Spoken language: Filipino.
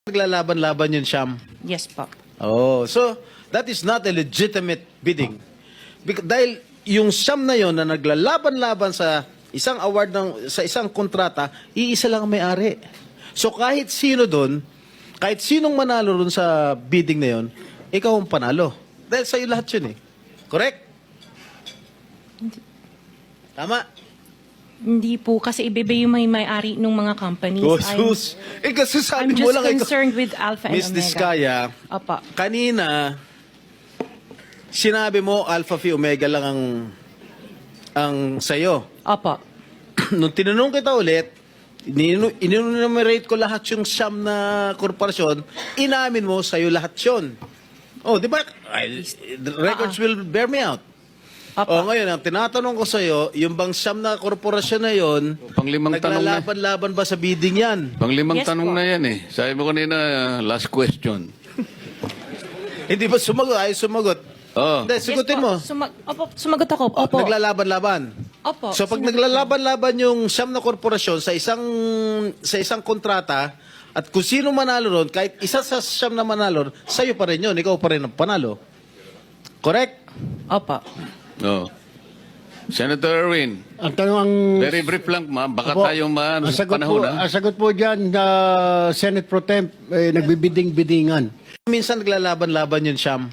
Naglalaban-laban yun, Sham. Yes po. Oh, so that is not a legitimate bidding. Dahil yung Sham na yon na naglalaban-laban sa isang award sa isang kontrata, iisa lang ang may-ari. So kahit sino doon, kahit sinong manalo doon sa bidding na yon, ikaw ang panalo. Dahil sa'yo lahat yun eh. Correct? Tama? Hindi po, kasi iba yung may-ari ng mga companies. Oh, sus. Kasi sabi I'm mo just lang concerned with Alpha and Miss Omega. Diskaya, Opo. kanina, sinabi mo Alpha Phi Omega lang ang sa'yo. Opo. Nung tinanong kita ulit, in-enumerate ko lahat yung siyam na korporasyon, inamin mo sa'yo lahat yun. Oh, di ba? The records will bear me out. Opo. Oh, ngayon, ang tinatanong ko sa'yo, yung bang siyam na korporasyon na yon, Panglimang tanong na. naglalaban-laban ba sa bidding yan? Panglimang Yes tanong po. na yan eh. Sabi mo kanina, last question. Hindi ba sumagot? Ay, sumagot. Oh. Hindi, sigutin mo. Opo, sumagot ako. Oh, Opo. naglalaban-laban. Opo. So pag Sumagot naglalaban-laban yung siyam na korporasyon sa isang kontrata, at kung sino manalo ron, kahit isa sa siyam na manalo, sa'yo pa rin yun, ikaw pa rin ang panalo. Correct? Opo. Oh. Senator Erwin, Ang tanong ang... very brief lang ma. Baka Opo, tayong ang sa sagot panahon po, na. ang sagot po dyan, Senate Pro Temp, nagbibiding-bidingan. Minsan naglalaban-laban yun, Sham.